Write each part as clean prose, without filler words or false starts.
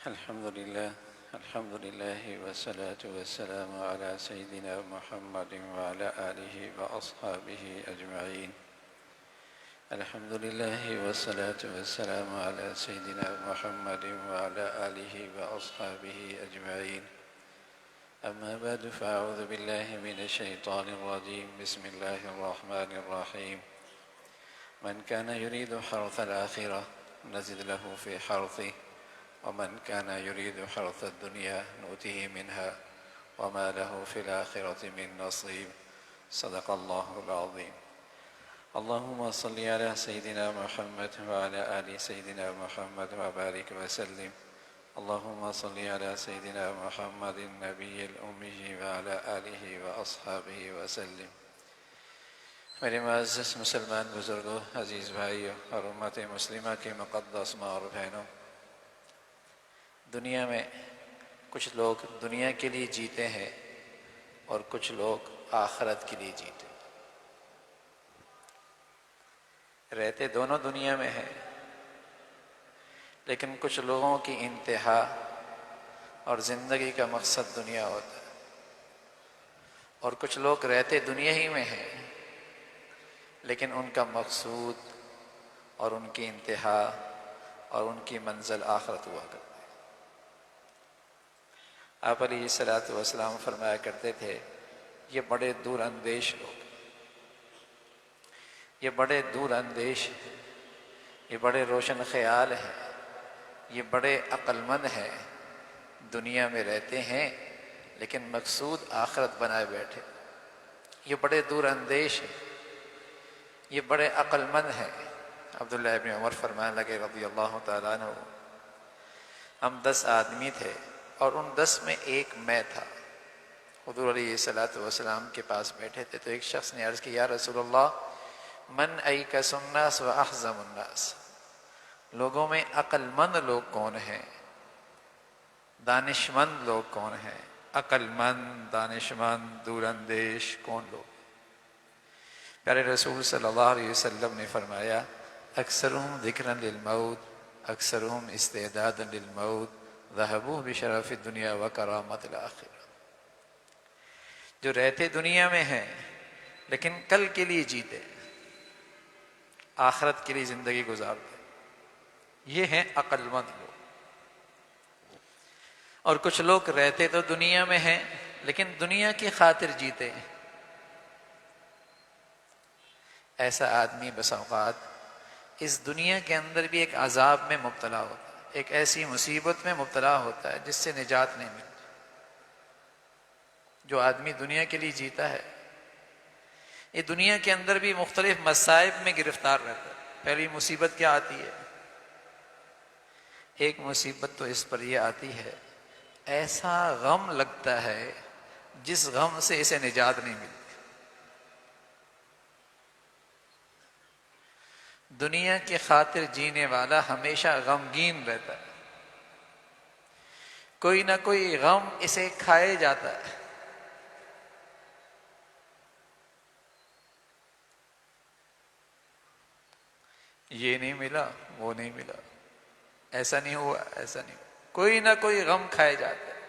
الحمد لله والصلاة والسلام على سيدنا محمد وعلى آله وأصحابه أجمعين. الحمد لله والصلاة والسلام على سيدنا محمد وعلى آله وأصحابه أجمعين. أما بعد فأعوذ بالله من الشيطان الرجيم. بسم الله الرحمن الرحيم. من كان يريد حرث الآخرة نزد له في حرثه ومن كان يريد حرث الدنيا نؤته منها وما له في الآخرة من نصيب. صدق الله العظيم. اللهم صل على سيدنا محمد وعلى آل سيدنا محمد وبارك وسلم. اللهم صل على سيدنا محمد النبي الأمي وعلى آله وأصحابه وسلم. میرے معزز مسلمان بزرگوں، عزیز بھائیوں اور امت مسلمہ کے مقدس ماں اور بہنوں، دنیا میں کچھ لوگ دنیا کے لیے جیتے ہیں اور کچھ لوگ آخرت کے لیے جیتے ہیں۔ رہتے دونوں دنیا میں ہیں، لیکن کچھ لوگوں کی انتہا اور زندگی کا مقصد دنیا ہوتا ہے، اور کچھ لوگ رہتے دنیا ہی میں ہیں لیکن ان کا مقصود اور ان کی انتہا اور ان کی منزل آخرت ہوا کرتی ہے۔ آپ علیہ الصلوۃ والسلام فرمایا کرتے تھے، یہ بڑے دور اندیش لوگ، یہ بڑے دور اندیش ہیں، یہ بڑے روشن خیال ہیں، یہ بڑے عقل مند ہیں، دنیا میں رہتے ہیں لیکن مقصود آخرت بنائے بیٹھے۔ یہ بڑے دور اندیش ہیں، یہ بڑے عقل مند ہیں۔ عبداللہ ابن عمر فرمانے لگے رضی اللہ تعالیٰ عنہ، ہم 10 آدمی تھے اور ان 10 میں ایک میں تھا۔ حضور علیہ الصلوۃ والسلام کے پاس بیٹھے تھے تو ایک شخص نے عرض کی، یا رسول اللہ، من ایکس الناس و احزم الناس، لوگوں میں عقل مند لوگ کون ہیں، دانشمند لوگ کون ہیں، عقل مند، دانشمند، دور اندیش کون لوگ؟ پیارے رسول صلی اللہ علیہ وسلم نے فرمایا، اکثرهم ذکرا للموت، اکثرهم استعدادا للموت، ذهبوا بشرف الدنیا وکرامت الآخرہ۔ جو رہتے دنیا میں ہیں لیکن کل کے لیے جیتے، آخرت کے لیے زندگی گزارتے، یہ ہیں عقل مند لوگ۔ اور کچھ لوگ رہتے تو دنیا میں ہیں لیکن دنیا کی خاطر جیتے ہیں۔ ایسا آدمی بس اوقات اس دنیا کے اندر بھی ایک عذاب میں مبتلا ہوتا ہے، ایک ایسی مصیبت میں مبتلا ہوتا ہے جس سے نجات نہیں ملتی۔ جو آدمی دنیا کے لیے جیتا ہے، یہ دنیا کے اندر بھی مختلف مصائب میں گرفتار رہتا ہے۔ پہلی مصیبت کیا آتی ہے؟ ایک مصیبت تو اس پر یہ آتی ہے، ایسا غم لگتا ہے جس غم سے اسے نجات نہیں ملتی۔ دنیا کی خاطر جینے والا ہمیشہ غمگین رہتا ہے، کوئی نہ کوئی غم اسے کھائے جاتا ہے۔ یہ نہیں ملا، وہ نہیں ملا، ایسا نہیں ہوا، ایسا نہیں ہوا، کوئی نہ کوئی غم کھائے جاتا ہے۔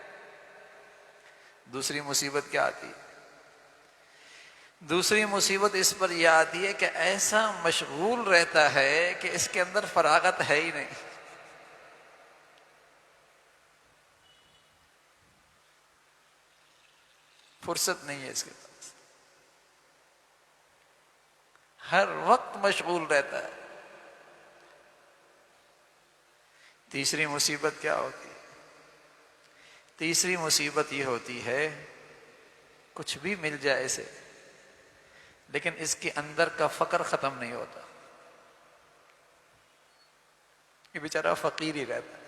دوسری مصیبت کیا آتی ہے؟ دوسری مصیبت اس پر یہ آتی ہے کہ ایسا مشغول رہتا ہے کہ اس کے اندر فراغت ہے ہی نہیں۔ فرصت نہیں ہے اس کے پاس، ہر وقت مشغول رہتا ہے۔ تیسری مصیبت کیا ہوتی ہے؟ تیسری مصیبت یہ ہوتی ہے، کچھ بھی مل جائے اسے لیکن اس کے اندر کا فقر ختم نہیں ہوتا، یہ بیچارہ فقیر ہی رہتا ہے۔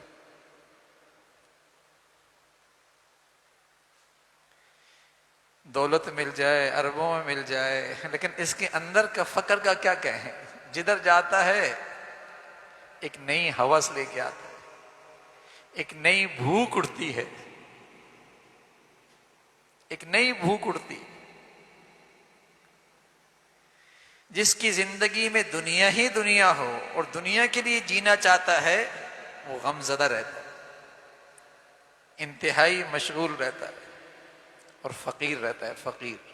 دولت مل جائے، اربوں میں مل جائے، لیکن اس کے اندر کا فقر کا کیا کہیں؟ جدھر جاتا ہے ایک نئی ہوس لے کے آتا ہے، ایک نئی بھوک اٹھتی ہے، ایک نئی بھوک اٹھتی ہے۔ جس کی زندگی میں دنیا ہی دنیا ہو اور دنیا کے لیے جینا چاہتا ہے، وہ غم زدہ رہتا ہے۔ انتہائی مشغول رہتا ہے اور فقیر رہتا ہے، فقیر،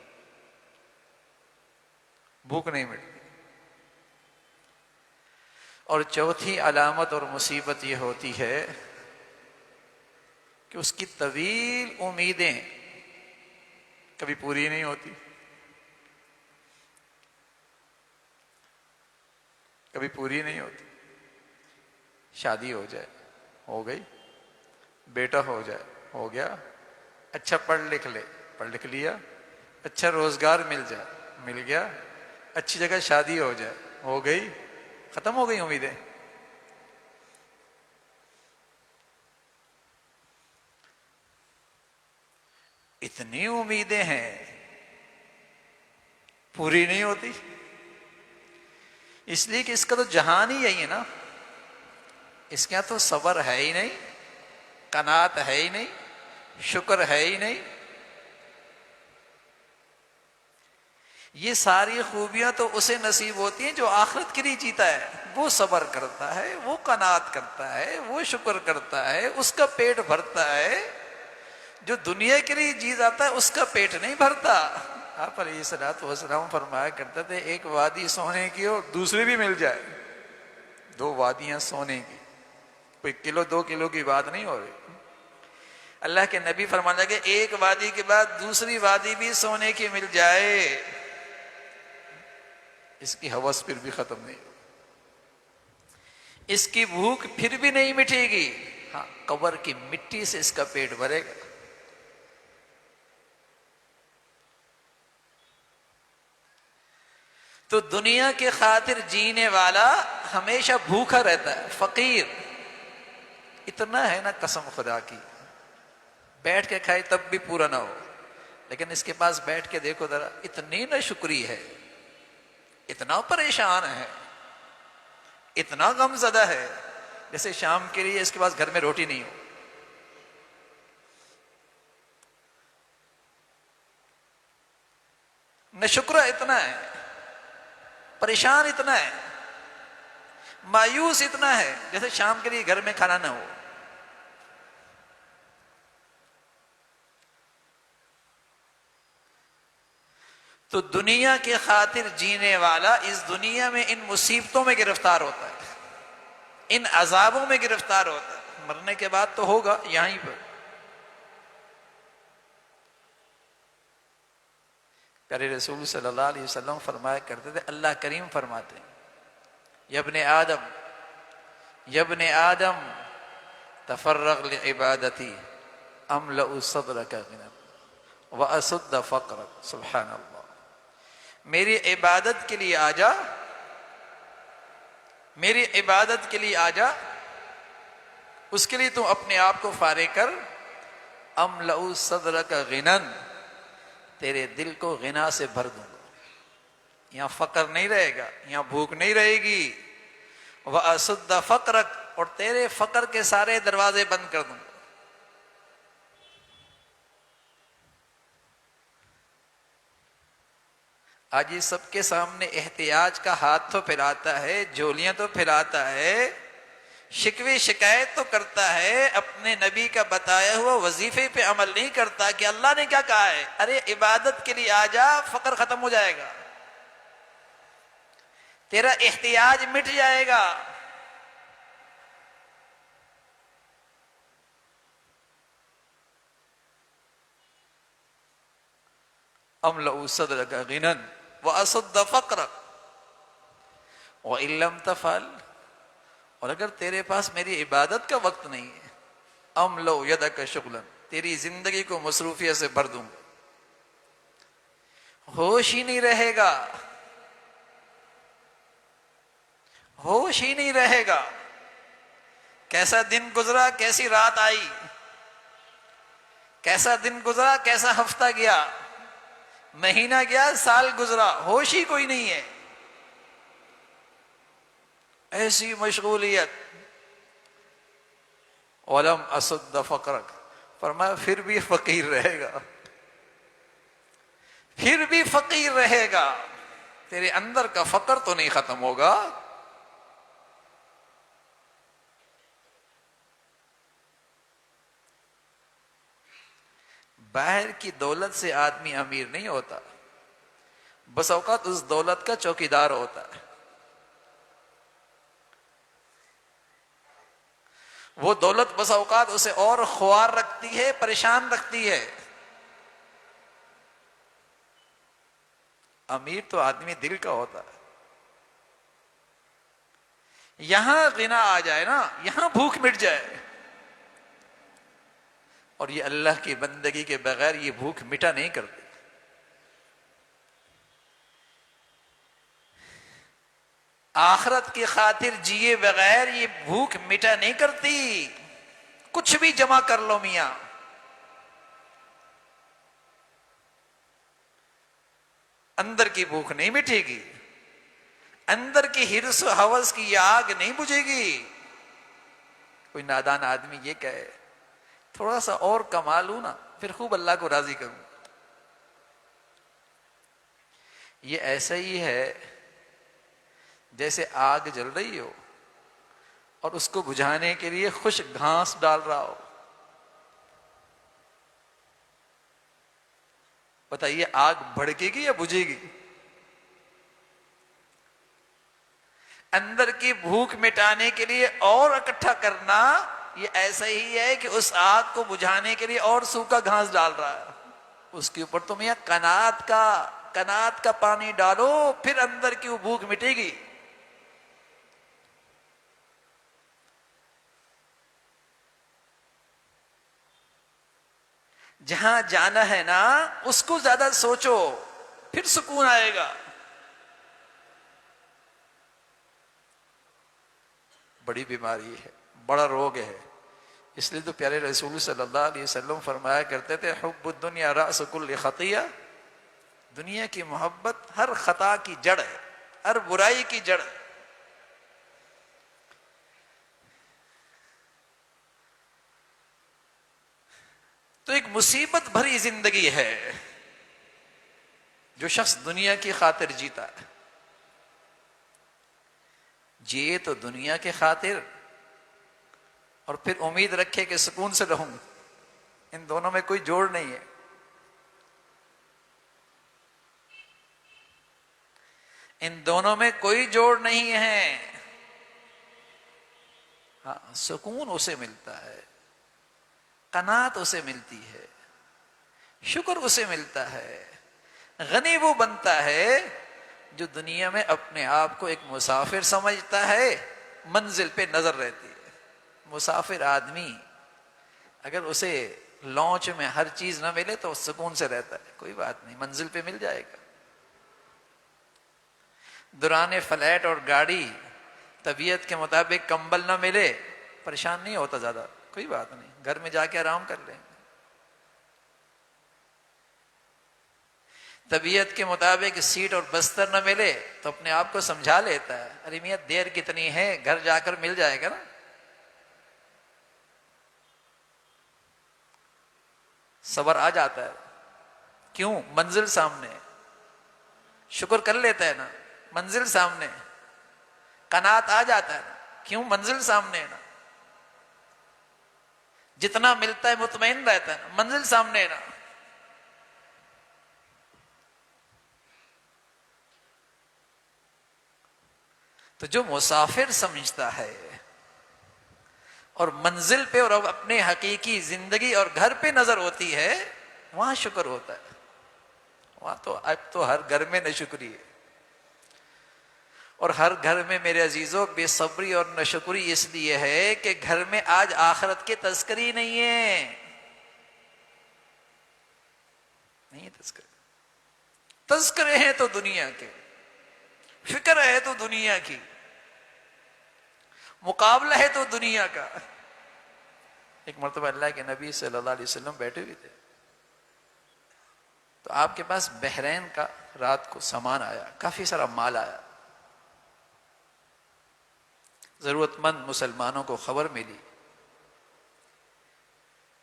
بھوک نہیں مٹتی۔ اور چوتھی علامت اور مصیبت یہ ہوتی ہے کہ اس کی طویل امیدیں کبھی پوری نہیں ہوتی، کبھی پوری نہیں ہوتی۔ شادی ہو جائے، ہو گئی، بیٹا ہو جائے، ہو گیا، اچھا پڑھ لکھ لے، پڑھ لکھ لیا، اچھا روزگار مل جائے، مل گیا، اچھی جگہ شادی ہو جائے، ہو گئی، ختم ہو گئی امیدیں۔ اتنی امیدیں ہیں، پوری نہیں ہوتی، اس لیے کہ اس کا تو جہان ہی یہی ہے نا، اس کے یہاں تو صبر ہے ہی نہیں، قناعت ہے ہی نہیں، شکر ہے ہی نہیں۔ یہ ساری خوبیاں تو اسے نصیب ہوتی ہیں جو آخرت کے لیے جیتا ہے، وہ صبر کرتا ہے، وہ قناعت کرتا ہے، وہ شکر کرتا ہے، اس کا پیٹ بھرتا ہے۔ جو دنیا کے لیے جی جاتا ہے اس کا پیٹ نہیں بھرتا۔ آپ علیہ الصلوۃ والسلام فرمایا کرتے تھے ایک وادی سونے کی ہو دوسری بھی مل جائے، دو وادیاں سونے کی، کوئی کلو دو کلو کی بات نہیں ہو رہی۔ اللہ کے نبی فرمانے لگے ایک وادی کے بعد دوسری وادی بھی سونے کی مل جائے، اس کی ہوس پھر بھی ختم نہیں ہوگی، اس کی بھوک پھر بھی نہیں مٹے گی، ہاں قبر کی مٹی سے اس کا پیٹ بھرے گا۔ تو دنیا کے خاطر جینے والا ہمیشہ بھوکا رہتا ہے، فقیر اتنا ہے نا، قسم خدا کی بیٹھ کے کھائے تب بھی پورا نہ ہو، لیکن اس کے پاس بیٹھ کے دیکھو ذرا، اتنی نہ شکری ہے، اتنا پریشان ہے، اتنا غم زدہ ہے، جیسے شام کے لیے اس کے پاس گھر میں روٹی نہیں ہو۔ نہ شکر اتنا ہے، پریشان اتنا ہے، مایوس اتنا ہے جیسے شام کے لیے گھر میں کھانا نہ ہو۔ تو دنیا کے خاطر جینے والا اس دنیا میں ان مصیبتوں میں گرفتار ہوتا ہے، ان عذابوں میں گرفتار ہوتا ہے، مرنے کے بعد تو ہوگا یہیں پر۔ پیارے رسول صلی اللہ علیہ وسلم فرمایا کرتے تھے، اللہ کریم فرماتے ہیں یا ابن آدم، یا ابن آدم تفرغ لعبادتی املأ صدرک غنا واسد فقرک۔ سبحان اللہ، میری عبادت کے لیے آ جا، میری عبادت کے لیے آ جا، اس کے لیے تو اپنے آپ کو فارغ کر، املأ صدرک غنا، تیرے دل کو غنا سے بھر دوں گا، یہاں فقر نہیں رہے گا، یہاں بھوک نہیں رہے گی، وَأَسُدَّ فَقْرَكَ، اور تیرے فقر کے سارے دروازے بند کر دوں گا۔ آج یہ سب کے سامنے احتیاج کا ہاتھ تو پھیلاتا ہے، جھولیاں تو پھیلاتا ہے، شکوے شکایت تو کرتا ہے، اپنے نبی کا بتایا ہوا وظیفے پہ عمل نہیں کرتا کہ اللہ نے کیا کہا ہے، ارے عبادت کے لیے آ جا، فقر ختم ہو جائے گا، تیرا احتیاج مٹ جائے گا۔ املأ صدرک غنا واسد فقرک وان لم تفعل، اور اگر تیرے پاس میری عبادت کا وقت نہیں ہے، املأ یدک شغلا، تیری زندگی کو مصروفیت سے بھر دوں گا، ہوش ہی نہیں رہے گا، ہوش ہی نہیں رہے گا، کیسا دن گزرا، کیسی رات آئی، کیسا دن گزرا، کیسا ہفتہ گیا، مہینہ گیا، سال گزرا، ہوش ہی کوئی نہیں ہے، ایسی مشغولیت۔ وَلَمْ أَسُدَّ فَقْرَكَ، فرمایا پھر بھی فقیر رہے گا، پھر بھی فقیر رہے گا، تیرے اندر کا فقر تو نہیں ختم ہوگا۔ باہر کی دولت سے آدمی امیر نہیں ہوتا، بس اوقات اس دولت کا چوکیدار ہوتا ہے. وہ دولت بس اوقات اسے اور خوار رکھتی ہے، پریشان رکھتی ہے. امیر تو آدمی دل کا ہوتا ہے. یہاں غنا آ جائے نا، یہاں بھوک مٹ جائے، اور یہ اللہ کی بندگی کے بغیر یہ بھوک مٹا نہیں کرتی. آخرت کی خاطر جیے بغیر یہ بھوک مٹا نہیں کرتی. کچھ بھی جمع کر لو میاں، اندر کی بھوک نہیں مٹے گی، اندر کی حرص و ہوس کی یہ آگ نہیں بجھے گی. کوئی نادان آدمی یہ کہے تھوڑا سا اور کما لوں نا پھر خوب اللہ کو راضی کروں. یہ ایسا ہی ہے جیسے آگ جل رہی ہو اور اس کو بجھانے کے لیے خشک گھاس ڈال رہا ہو. بتائیے آگ بھڑکے گی یا بجھے گی؟ اندر کی بھوک مٹانے کے لیے اور اکٹھا کرنا یہ ایسا ہی ہے کہ اس آگ کو بجھانے کے لیے اور سوکھا گھاس ڈال رہا ہے. اس کے اوپر تم یہ کنات کا پانی ڈالو، پھر اندر کی وہ بھوک مٹے گی. جہاں جانا ہے نا اس کو زیادہ سوچو، پھر سکون آئے گا. بڑی بیماری ہے، بڑا روگ ہے. اس لیے تو پیارے رسول صلی اللہ علیہ وسلم فرمایا کرتے تھے حب الدنیا رأس کل خطیہ. دنیا کی محبت ہر خطا کی جڑ ہے، ہر برائی کی جڑ ہے. تو ایک مصیبت بھری زندگی ہے جو شخص دنیا کی خاطر جیتا ہے. جیے تو دنیا کے خاطر اور پھر امید رکھے کہ سکون سے رہوں. ان دونوں میں کوئی جوڑ نہیں ہے. ان دونوں میں کوئی جوڑ نہیں ہے. ہاں سکون اسے ملتا ہے، قناعت اسے ملتی ہے، شکر اسے ملتا ہے. غنی وہ بنتا ہے جو دنیا میں اپنے آپ کو ایک مسافر سمجھتا ہے، منزل پہ نظر رہتی ہے. مسافر آدمی اگر اسے لانچ میں ہر چیز نہ ملے تو سکون سے رہتا ہے، کوئی بات نہیں منزل پہ مل جائے گا. دوران فلیٹ اور گاڑی طبیعت کے مطابق کمبل نہ ملے پریشان نہیں ہوتا زیادہ، کوئی بات نہیں، گھر میں جا کے آرام کر لیں. طبیعت کے مطابق سیٹ اور بستر نہ ملے تو اپنے آپ کو سمجھا لیتا ہے ارے میاں دیر کتنی ہے، گھر جا کر مل جائے گا نا. صبر آ جاتا ہے. کیوں؟ منزل سامنے. شکر کر لیتا ہے نا، منزل سامنے. قناعت آ جاتا ہے نا، کیوں؟ منزل سامنے ہے نا. جتنا ملتا ہے مطمئن رہتا ہے نا، منزل سامنے ہے نا. تو جو مسافر سمجھتا ہے اور منزل پہ اور اپنے حقیقی زندگی اور گھر پہ نظر ہوتی ہے وہاں شکر ہوتا ہے. وہاں تو اب تو ہر گھر میں ناشکری ہے، اور ہر گھر میں میرے عزیزوں بے صبری اور ناشکری اس لیے ہے کہ گھر میں آج آخرت کی تذکری نہیں ہے. نہیں ہے تذکرے. تذکرے ہیں تو دنیا کے، فکر ہے تو دنیا کی، مقابلہ ہے تو دنیا کا. ایک مرتبہ اللہ کے نبی صلی اللہ علیہ وسلم بیٹھے ہوئے تھے تو آپ کے پاس بحرین کا رات کو سامان آیا، کافی سارا مال آیا. ضرورت مند مسلمانوں کو خبر ملی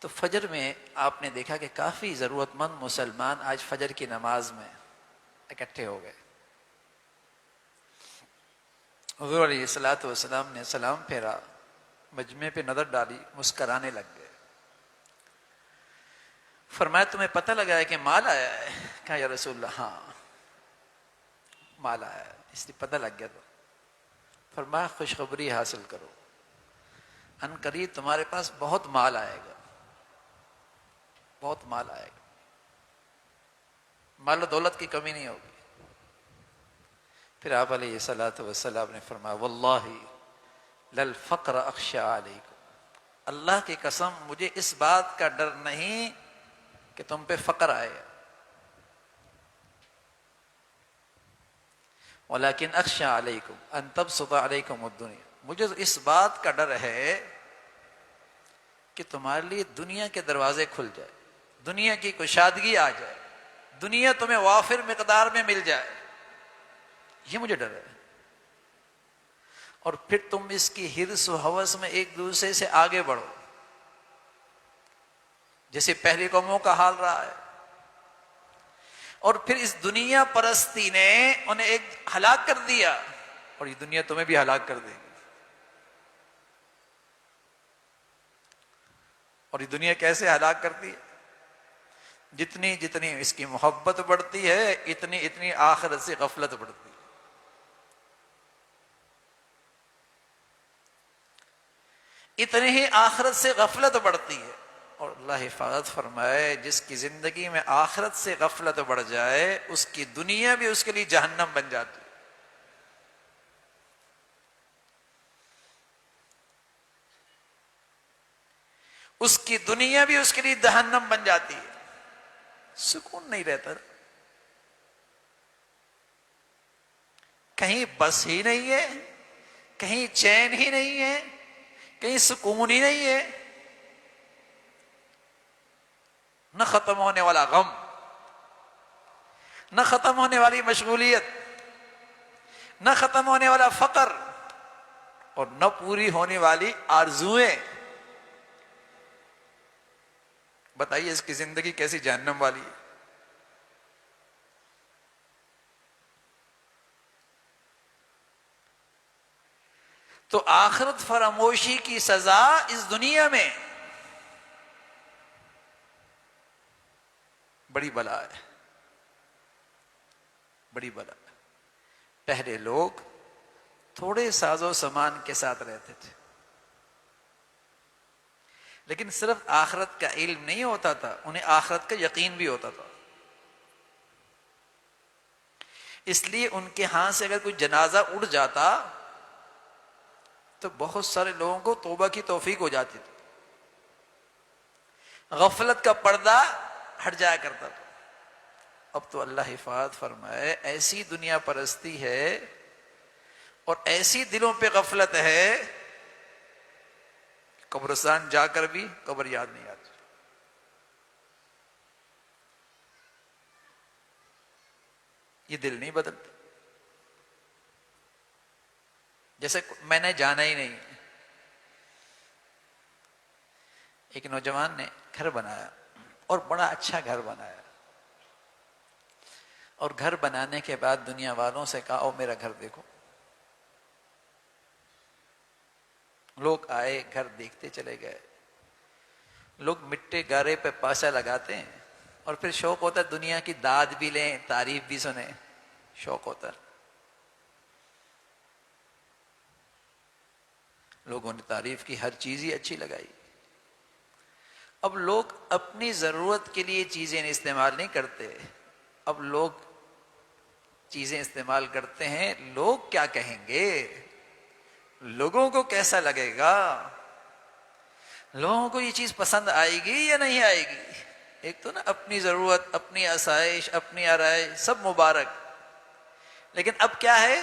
تو فجر میں آپ نے دیکھا کہ کافی ضرورت مند مسلمان آج فجر کی نماز میں اکٹھے ہو گئے. حضور علیہ الصلوۃ والسلام نے سلام پھیرا، مجمع پہ نظر ڈالی، مسکرانے لگ گئے. فرمایا تمہیں پتہ لگا ہے کہ مال آیا ہے؟ کہا یا رسول اللہ ہاں مال آیا ہے، اس لیے پتہ لگ گیا تو فرمایا خوشخبری حاصل کرو، ان قریب تمہارے پاس بہت مال آئے گا، بہت مال آئے گا، مال و دولت کی کمی نہیں ہوگی۔ پھر آپ علیہ الصلوۃ والسلام نے فرمایا واللہ للفقر اخشى علیکم، اللہ کی قسم مجھے اس بات کا ڈر نہیں کہ تم پہ فقر آئے، ولیکن اخشى علیکم ان تبسط علیکم الدنیا، مجھے اس بات کا ڈر ہے کہ تمہارے لیے دنیا کے دروازے کھل جائے، دنیا کی کشادگی آ جائے، دنیا تمہیں وافر مقدار میں مل جائے، یہ مجھے ڈر ہے، اور پھر تم اس کی حرص و ہوس میں ایک دوسرے سے آگے بڑھو، جیسے پہلی قوموں کا حال رہا ہے، اور پھر اس دنیا پرستی نے انہیں ایک ہلاک کر دیا، اور یہ دنیا تمہیں بھی ہلاک کر دے گی۔ اور یہ دنیا کیسے ہلاک کرتی ہے؟ جتنی جتنی اس کی محبت بڑھتی ہے اتنی اتنی آخرت سے غفلت بڑھتی ہے۔ اتنی ہی آخرت سے غفلت بڑھتی ہے، اور اللہ حفاظت فرمائے جس کی زندگی میں آخرت سے غفلت بڑھ جائے اس کی دنیا بھی اس کے لیے جہنم بن جاتی ہے۔ اس کی دنیا بھی اس کے لیے جہنم بن جاتی ہے، سکون نہیں رہتا، کہیں بس ہی نہیں ہے، کہیں چین ہی نہیں ہے، کہیں سکون ہی نہیں ہے، نہ ختم ہونے والا غم، نہ ختم ہونے والی مشغولیت، نہ ختم ہونے والا فقر، اور نہ پوری ہونے والی آرزوئیں۔ بتائیے اس کی زندگی کیسی جہنم والی ہے۔ تو آخرت فراموشی کی سزا اس دنیا میں بڑی بلا ہے، بڑی بلا ہے۔ پہلے لوگ تھوڑے ساز و سامان کے ساتھ رہتے تھے، لیکن صرف آخرت کا علم نہیں ہوتا تھا، انہیں آخرت کا یقین بھی ہوتا تھا، اس لیے ان کے ہاں سے اگر کوئی جنازہ اڑ جاتا تو بہت سارے لوگوں کو توبہ کی توفیق ہو جاتی تھی، غفلت کا پردہ ہٹ جایا کرتا تھا۔ اب تو اللہ حفاظت فرمائے ایسی دنیا پرستی ہے اور ایسی دلوں پہ غفلت ہے، قبرستان جا کر بھی قبر یاد نہیں آتی۔ یہ دل نہیں بدلتا، جیسے میں نے جانا ہی نہیں۔ ایک نوجوان نے گھر بنایا اور بڑا اچھا گھر بنایا، اور گھر بنانے کے بعد دنیا والوں سے کہا او میرا گھر دیکھو۔ لوگ آئے، گھر دیکھتے چلے گئے، لوگ مٹی گارے پہ پاسہ لگاتے ہیں، اور پھر شوق ہوتا ہے دنیا کی داد بھی لیں، تعریف بھی سنیں، شوق ہوتا ہے۔ لوگوں نے تعریف کی، ہر چیز ہی اچھی لگائی۔ اب لوگ اپنی ضرورت کے لیے چیزیں استعمال نہیں کرتے، اب لوگ چیزیں استعمال کرتے ہیں لوگ کیا کہیں گے، لوگوں کو کیسا لگے گا، لوگوں کو یہ چیز پسند آئے گی یا نہیں آئے گی۔ ایک تو نا اپنی ضرورت، اپنی آسائش، اپنی آرائش سب مبارک، لیکن اب کیا ہے،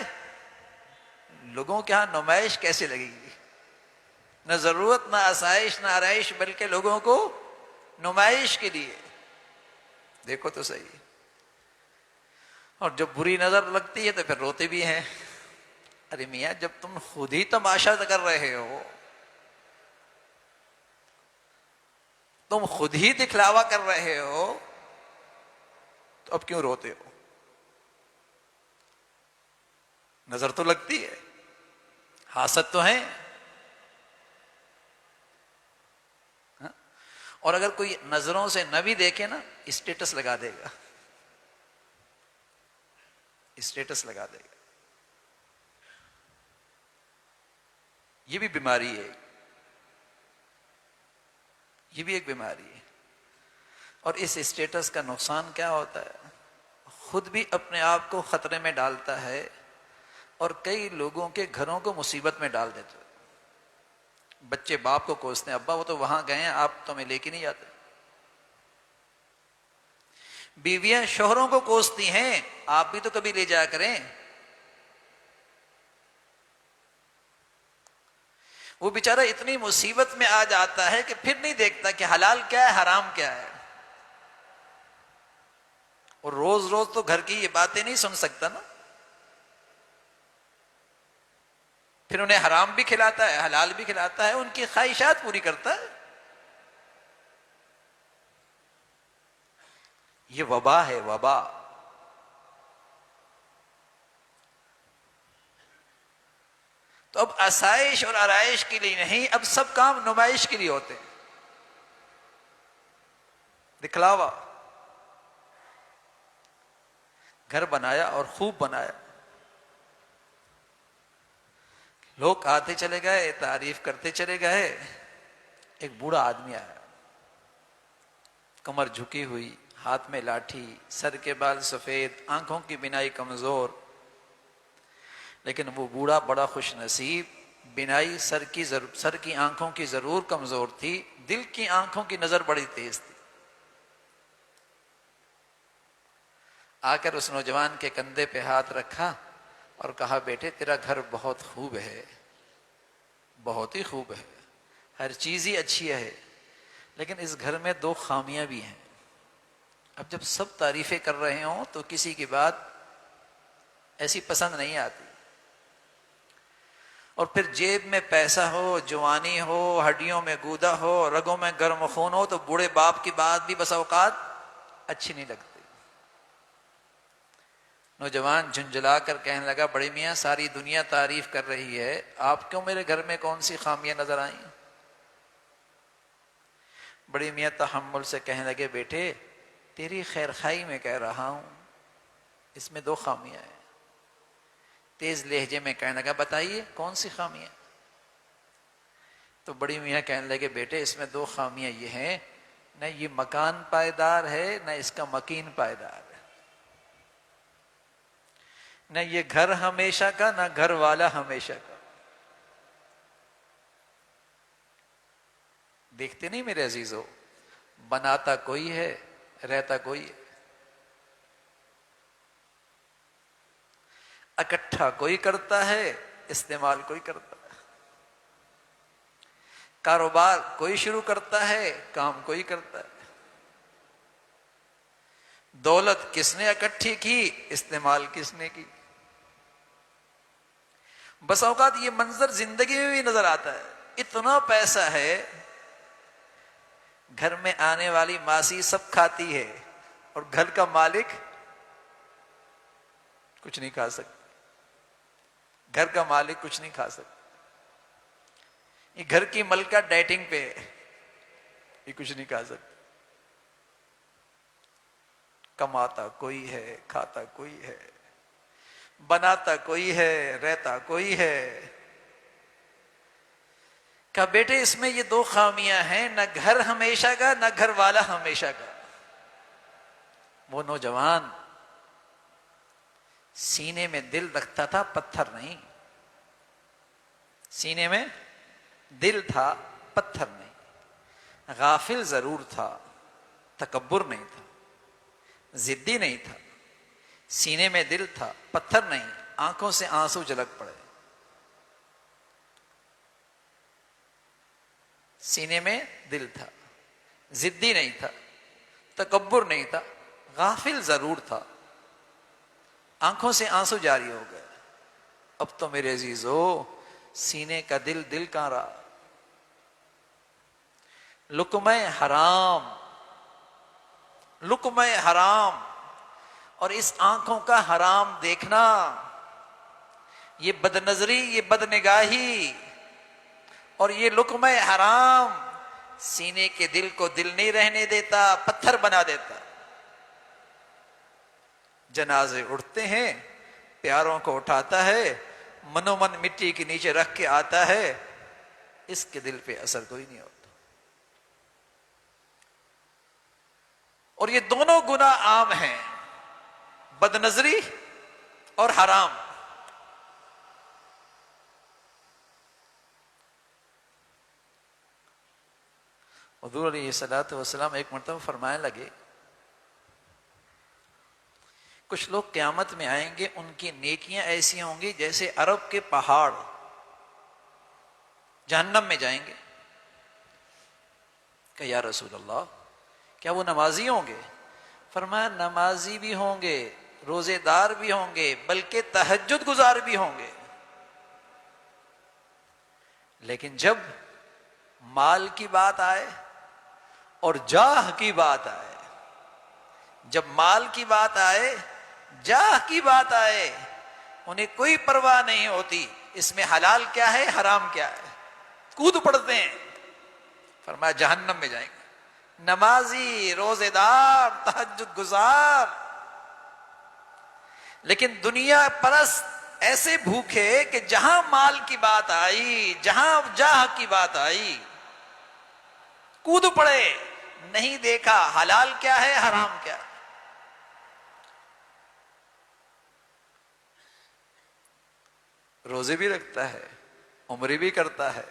لوگوں کے ہاں نمائش کیسے لگے گی، نہ ضرورت، نہ آسائش، نہ آرائش، بلکہ لوگوں کو نمائش کے لیے۔ دیکھو تو صحیح، اور جب بری نظر لگتی ہے تو پھر روتے بھی ہیں۔ ارے میاں جب تم خود ہی تماشا کر رہے ہو، تم خود ہی دکھلاوا کر رہے ہو، تو اب کیوں روتے ہو؟ نظر تو لگتی ہے، حاسد تو ہیں، اور اگر کوئی نظروں سے نہ بھی دیکھے نا اسٹیٹس لگا دے گا، اسٹیٹس لگا دے گا. یہ بھی بیماری ہے، یہ بھی ایک بیماری ہے. اور اس اسٹیٹس کا نقصان کیا ہوتا ہے؟ خود بھی اپنے آپ کو خطرے میں ڈالتا ہے اور کئی لوگوں کے گھروں کو مصیبت میں ڈال دیتا ہے. بچے باپ کو کوستے ہیں، ابا وہ تو وہاں گئے ہیں، آپ تو ہمیں لے کے نہیں جاتے. بیویاں شوہروں کو کوستی ہیں، آپ بھی تو کبھی لے جایا کریں. وہ بیچارہ اتنی مصیبت میں آ جاتا ہے کہ پھر نہیں دیکھتا کہ حلال کیا ہے حرام کیا ہے. اور روز روز تو گھر کی یہ باتیں نہیں سن سکتا نا، پھر انہیں حرام بھی کھلاتا ہے حلال بھی کھلاتا ہے، ان کی خواہشات پوری کرتا ہے. یہ وبا ہے، وبا. تو اب آسائش اور آرائش کے لیے نہیں، اب سب کام نمائش کے لیے ہوتے ہیں، دکھلاوا. گھر بنایا اور خوب بنایا، لوگ آتے چلے گئے، تعریف کرتے چلے گئے. ایک بوڑھا آدمی آیا، کمر جھکی ہوئی، ہاتھ میں لاٹھی، سر کے بال سفید، آنکھوں کی بینائی کمزور. لیکن وہ بوڑھا بڑا خوش نصیب، بینائی سر کی آنکھوں کی ضرور کمزور تھی، دل کی آنکھوں کی نظر بڑی تیز تھی. آ کر اس نوجوان کے کندھے پہ ہاتھ رکھا اور کہا بیٹے تیرا گھر بہت خوب ہے، بہت ہی خوب ہے، ہر چیز ہی اچھی ہے، لیکن اس گھر میں 2 خامیاں بھی ہیں. اب جب سب تعریفیں کر رہے ہوں تو کسی کی بات ایسی پسند نہیں آتی. اور پھر جیب میں پیسہ ہو، جوانی ہو، ہڈیوں میں گودا ہو، رگوں میں گرم خون ہو، تو بوڑھے باپ کی بات بھی بس اوقات اچھی نہیں لگتی. نوجوان جھنجھلا کر کہنے لگا بڑے میاں ساری دنیا تعریف کر رہی ہے، آپ کیوں میرے گھر میں کون سی خامیاں نظر آئیں؟ بڑے میاں تحمل سے کہنے لگے بیٹے تیری خیر خواہی میں کہہ رہا ہوں، اس میں 2 خامیاں ہیں. تیز لہجے میں کہنے لگا بتائیے کون سی خامیاں؟ تو بڑی میاں کہنے لگے بیٹے اس میں 2 خامیاں یہ ہیں، نہ یہ مکان پائیدار ہے نہ اس کا مکین پائیدار ہے، نہ یہ گھر ہمیشہ کا نہ گھر والا ہمیشہ کا. دیکھتے نہیں میرے عزیزو، بناتا کوئی ہے رہتا کوئی ہے، اکٹھا کوئی کرتا ہے استعمال کوئی کرتا ہے، کاروبار کوئی شروع کرتا ہے کام کوئی کرتا ہے. دولت کس نے اکٹھی کی، استعمال کس نے کی. بس اوقات یہ منظر زندگی میں بھی نظر آتا ہے، اتنا پیسہ ہے گھر میں آنے والی ماسی سب کھاتی ہے اور گھر کا مالک کچھ نہیں کھا سکتا، گھر کا مالک کچھ نہیں کھا سکتا. یہ گھر کی ملکہ ڈائٹنگ پہ ہے، یہ کچھ نہیں کھا سکتا. کماتا کوئی ہے کھاتا کوئی ہے، بناتا کوئی ہے رہتا کوئی ہے. کہا بیٹے اس میں یہ 2 خامیاں ہیں، نہ گھر ہمیشہ کا نہ گھر والا ہمیشہ کا. وہ نوجوان سینے میں دل رکھتا تھا پتھر نہیں، سینے میں دل تھا پتھر نہیں. غافل ضرور تھا، تکبر نہیں تھا، ضدی نہیں تھا. سینے میں دل تھا پتھر نہیں، آنکھوں سے آنسو جھلک پڑے. سینے میں دل تھا، ضدی نہیں تھا، تکبر نہیں تھا، غافل ضرور تھا. آنکھوں سے آنسو جاری ہو گئے. اب تو میرے عزیزو سینے کا دل دل کہاں رہا. لقمہ حرام، لقمہ حرام، اور اس آنکھوں کا حرام دیکھنا، یہ بد نظری، یہ بد نگاہی اور یہ لقمہ حرام، سینے کے دل کو دل نہیں رہنے دیتا، پتھر بنا دیتا۔ جنازے اٹھتے ہیں، پیاروں کو اٹھاتا ہے، منو من مٹی کے نیچے رکھ کے آتا ہے، اس کے دل پہ اثر کوئی نہیں ہوتا۔ اور یہ دونوں گناہ عام ہیں، بد نظری اور حرام۔ حضور علیہ الصلوۃ والسلام ایک مرتبہ فرمانے لگے، کچھ لوگ قیامت میں آئیں گے، ان کی نیکیاں ایسی ہوں گی جیسے عرب کے پہاڑ، جہنم میں جائیں گے۔ کہ یا رسول اللہ، کیا وہ نمازی ہوں گے؟ فرمایا نمازی بھی ہوں گے، روزے دار بھی ہوں گے، بلکہ تہجد گزار بھی ہوں گے، لیکن جب مال کی بات آئے اور جاہ کی بات آئے، جب مال کی بات آئے، جاہ کی بات آئے، انہیں کوئی پرواہ نہیں ہوتی اس میں حلال کیا ہے حرام کیا ہے، کود پڑتے ہیں۔ فرمایا جہنم میں جائیں گے۔ نمازی، روزے دار، تہجد گزار، لیکن دنیا پرست ایسے بھوکے کہ جہاں مال کی بات آئی، جہاں جاہ کی بات آئی، کود پڑے، نہیں دیکھا حلال کیا ہے حرام کیا ہے۔ روزے بھی رکھتا ہے، عمرے بھی کرتا ہے،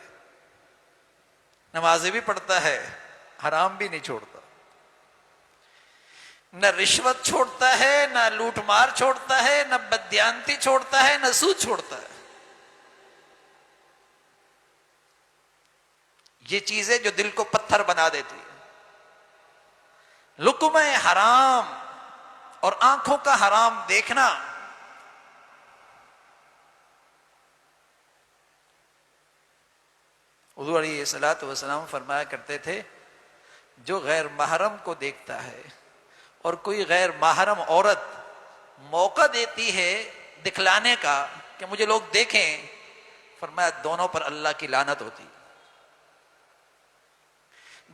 نمازیں بھی پڑھتا ہے، حرام بھی نہیں چھوڑتا، نہ رشوت چھوڑتا ہے، نہ لوٹ مار چھوڑتا ہے، نہ بددیانتی چھوڑتا ہے، نہ سود چھوڑتا ہے۔ یہ چیزیں جو دل کو پتھر بنا دیتی ہے، لقمہ حرام اور آنکھوں کا حرام دیکھنا، حضور علیہ الصلوۃ والسلام فرمایا کرتے تھے، جو غیر محرم کو دیکھتا ہے اور کوئی غیر محرم عورت موقع دیتی ہے دکھلانے کا کہ مجھے لوگ دیکھیں، فرمایا دونوں پر اللہ کی لعنت ہوتی،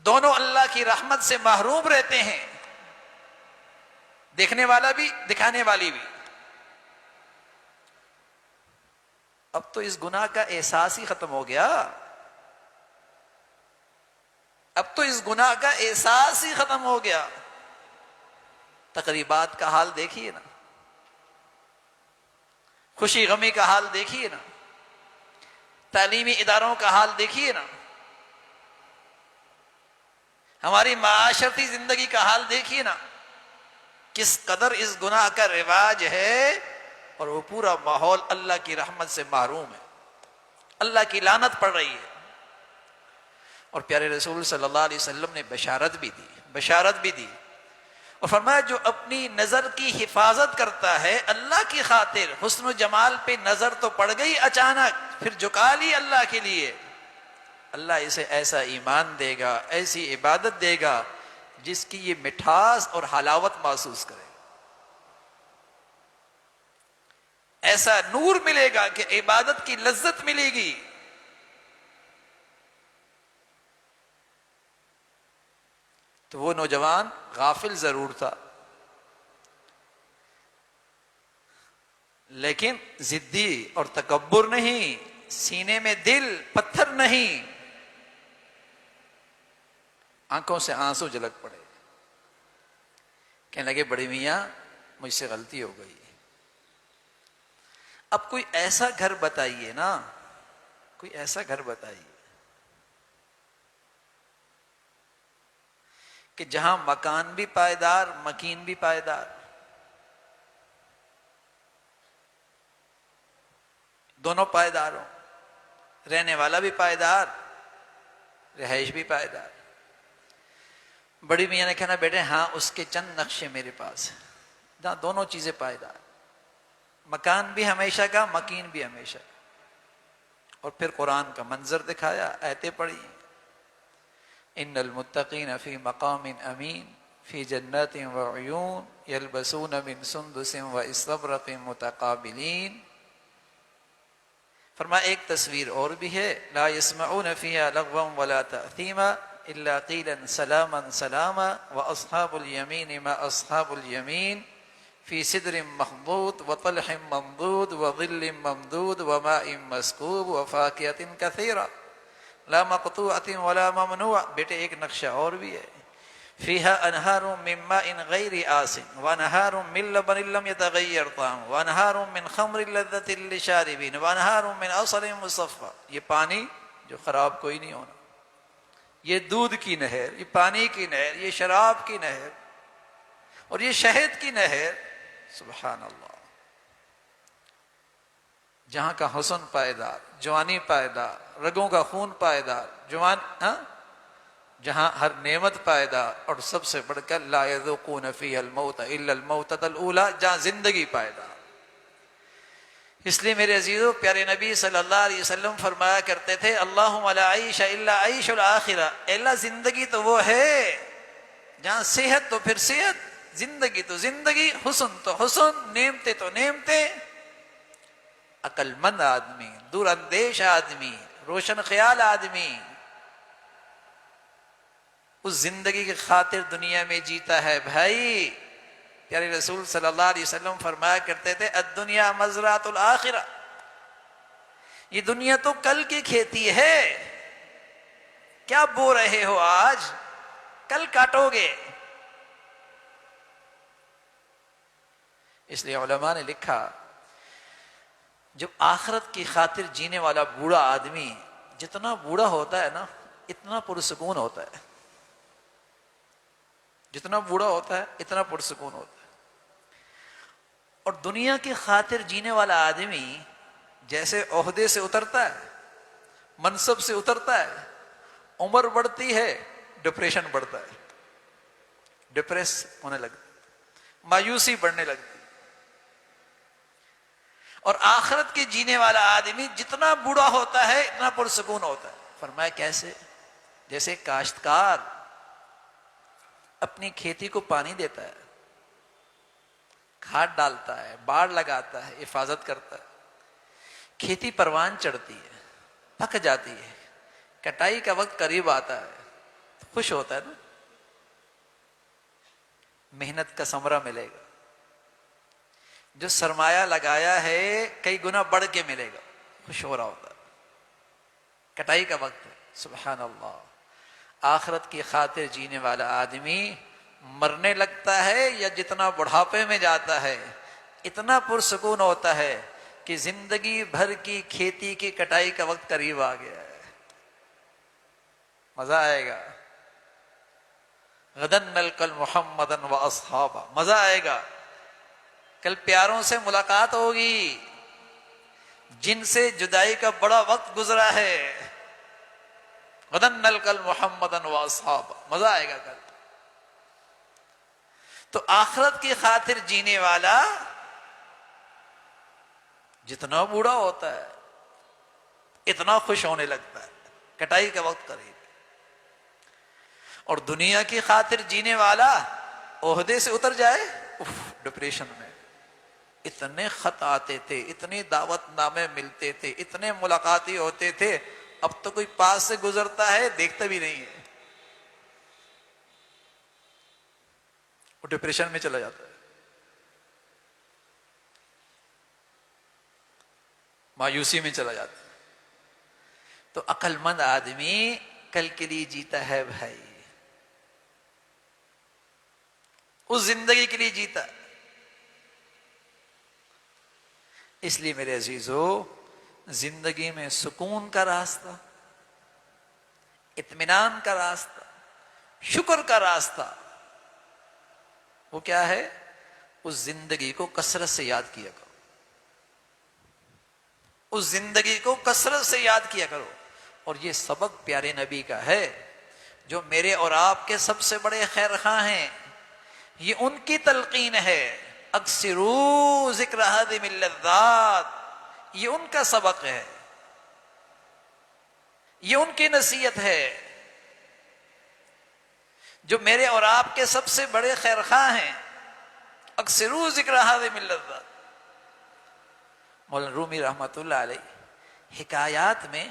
دونوں اللہ کی رحمت سے محروم رہتے ہیں، دیکھنے والا بھی دکھانے والی بھی۔ اب تو اس گناہ کا احساس ہی ختم ہو گیا، اب تو اس گناہ کا احساس ہی ختم ہو گیا۔ تقریبات کا حال دیکھیے نا، خوشی غمی کا حال دیکھیے نا، تعلیمی اداروں کا حال دیکھیے نا، ہماری معاشرتی زندگی کا حال دیکھیے نا، کس قدر اس گناہ کا رواج ہے، اور وہ پورا ماحول اللہ کی رحمت سے محروم ہے، اللہ کی لعنت پڑ رہی ہے۔ اور پیارے رسول صلی اللہ علیہ وسلم نے بشارت بھی دی اور فرمایا جو اپنی نظر کی حفاظت کرتا ہے اللہ کی خاطر، حسن و جمال پہ نظر تو پڑ گئی اچانک، پھر جھکا لی اللہ کے لیے، اللہ اسے ایسا ایمان دے گا، ایسی عبادت دے گا جس کی یہ مٹھاس اور حلاوت محسوس کرے، ایسا نور ملے گا کہ عبادت کی لذت ملے گی۔ تو وہ نوجوان غافل ضرور تھا، لیکن ضدی اور تکبر نہیں، سینے میں دل پتھر نہیں، آنکھوں سے آنسو جھلک پڑے، کہنے لگے بڑے میاں مجھ سے غلطی ہو گئی، اب کوئی ایسا گھر بتائیے نا، کوئی ایسا گھر بتائیے کہ جہاں مکان بھی پائیدار، مکین بھی پائیدار، دونوں پائیدار ہوں، رہنے والا بھی پائیدار، رہائش بھی پائیدار۔ بڑی میاں نے کہنا بیٹے ہاں اس کے چند نقشے میرے پاس ہیں جہاں دونوں چیزیں پائیدار، مکان بھی ہمیشہ کا، مکین بھی ہمیشہ کا۔ اور پھر قرآن کا منظر دکھایا، آیتیں پڑھی، ان المتقین فی مقام امین فی جنات وعیون یلبسون من سندس واستبرق متقابلین۔ فرمایا ایک تصویر اور بھی ہے، لا یسمعون فیہا لغوا ولا تأثیما إلا قيلا سلاما سلاما وأصحاب اليمين ما أصحاب اليمين في سدر مخضود وطلح منضود وظل ممدود وماء مسكوب وفاكهة كثيرة لا مقطوعة ولا ممنوع. بیٹے ایک نقشہ اور بھی ہے. فيها أنهار من ماء غير آسن وأنهار من لبن لم يتغير طعمه وأنهار من خمر لذة للشاربين وأنهار من عسل مصفى. یہ پانی جو خراب کوئی نہیں ہونا، یہ دودھ کی نہر، یہ پانی کی نہر، یہ شراب کی نہر اور یہ شہد کی نہر. سبحان اللہ. جہاں کا حسن پائیدار، جوانی پائیدار، رگوں کا خون پائیدار، جہاں ہر نعمت پائیدار، اور سب سے بڑھ کر لا یذوقون فیہا الموت الا الموتۃ الاولی، جہاں زندگی پائیدار. اس لیے میرے عزیزو، پیارے نبی صلی اللہ علیہ وسلم فرمایا کرتے تھے اللہم لا عیش الا عیش الآخرہ. اے اللہ زندگی تو وہ ہے جہاں صحت تو پھر صحت، زندگی تو زندگی، حسن تو حسن، نعمتیں تو نعمتیں. عقل مند آدمی، دور اندیش آدمی، روشن خیال آدمی اس زندگی کی خاطر دنیا میں جیتا ہے. بھائی پیارے رسول صلی اللہ علیہ وسلم فرمایا کرتے تھے الدنیا مزرعۃ الآخرہ. یہ دنیا تو کل کی کھیتی ہے. کیا بو رہے ہو آج، کل کاٹو گے. اس لیے علماء نے لکھا جب آخرت کی خاطر جینے والا بوڑھا آدمی جتنا بوڑھا ہوتا ہے نا اتنا پرسکون ہوتا ہے. جتنا بوڑھا ہوتا ہے اتنا پرسکون ہوتا ہے. اور دنیا کی خاطر جینے والا آدمی جیسے عہدے سے اترتا ہے، منصب سے اترتا ہے، عمر بڑھتی ہے، ڈپریشن بڑھتا ہے، ڈپریس ہونے لگتا ہے، مایوسی بڑھنے لگتی. اور آخرت کے جینے والا آدمی جتنا بوڑھا ہوتا ہے اتنا پرسکون ہوتا ہے. فرمایا کیسے؟ جیسے کاشتکار اپنی کھیتی کو پانی دیتا ہے، کھاد ڈالتا ہے، باڑ لگاتا ہے، حفاظت کرتا ہے، کھیتی پروان چڑھتی ہے، پک جاتی ہے، کٹائی کا وقت قریب آتا ہے تو خوش ہوتا ہے نا، محنت کا ثمرہ ملے گا. جو سرمایہ لگایا ہے کئی گنا بڑھ کے ملے گا، خوش ہو رہا ہوتا ہے. کٹائی کا وقت ہے. سبحان اللہ. آخرت کی خاطر جینے والا آدمی مرنے لگتا ہے یا جتنا بڑھاپے میں جاتا ہے اتنا پرسکون ہوتا ہے کہ زندگی بھر کی کھیتی کی کٹائی کا وقت قریب آ گیا ہے. مزہ آئے گا. غدن نلقى محمدا واصحابہ. مزہ آئے گا. کل پیاروں سے ملاقات ہوگی جن سے جدائی کا بڑا وقت گزرا ہے. غدن نلقى محمدا واصحابہ. مزہ آئے گا کل. تو آخرت کی خاطر جینے والا جتنا بوڑھا ہوتا ہے اتنا خوش ہونے لگتا ہے، کٹائی کا وقت قریب. اور دنیا کی خاطر جینے والا عہدے سے اتر جائے ڈپریشن میں. اتنے خط آتے تھے، اتنے دعوت نامے ملتے تھے، اتنے ملاقاتی ہوتے تھے، اب تو کوئی پاس سے گزرتا ہے دیکھتا بھی نہیں ہے، وہ ڈپریشن میں چلا جاتا ہے، مایوسی میں چلا جاتا ہے. تو عقل مند آدمی کل کے لیے جیتا ہے بھائی، اس زندگی کے لیے جیتا. اس لیے میرے عزیزو، زندگی میں سکون کا راستہ، اطمینان کا راستہ، شکر کا راستہ وہ کیا ہے؟ اس زندگی کو کثرت سے یاد کیا کرو. اس زندگی کو کثرت سے یاد کیا کرو. اور یہ سبق پیارے نبی کا ہے جو میرے اور آپ کے سب سے بڑے خیر خواہ ہیں. یہ ان کی تلقین ہے. اکثروا ذکر ہادم اللذات. یہ ان کا سبق ہے، یہ ان کی نصیحت ہے جو میرے اور آپ کے سب سے بڑے خیر خواہ ہیں. اکثروا ذکر ہادم اللذات. مولانا رومی رحمۃ اللہ علیہ حکایات میں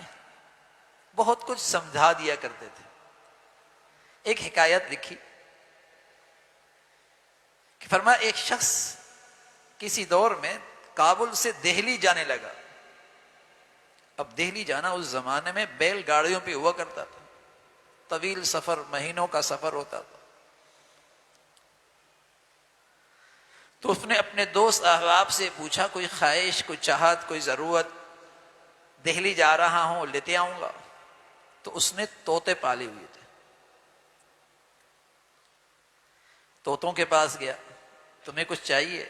بہت کچھ سمجھا دیا کرتے تھے. ایک حکایت لکھی کہ فرمایا ایک شخص کسی دور میں کابل سے دہلی جانے لگا. اب دہلی جانا اس زمانے میں بیل گاڑیوں پہ ہوا کرتا تھا، طویل سفر، مہینوں کا سفر ہوتا تھا. تو اس نے اپنے دوست احباب سے پوچھا کوئی خواہش، کوئی چاہت، کوئی ضرورت، دہلی جا رہا ہوں لیتے آؤں گا. تو اس نے طوطے پالے ہوئے تھے، طوطوں کے پاس گیا، تمہیں کچھ چاہیے؟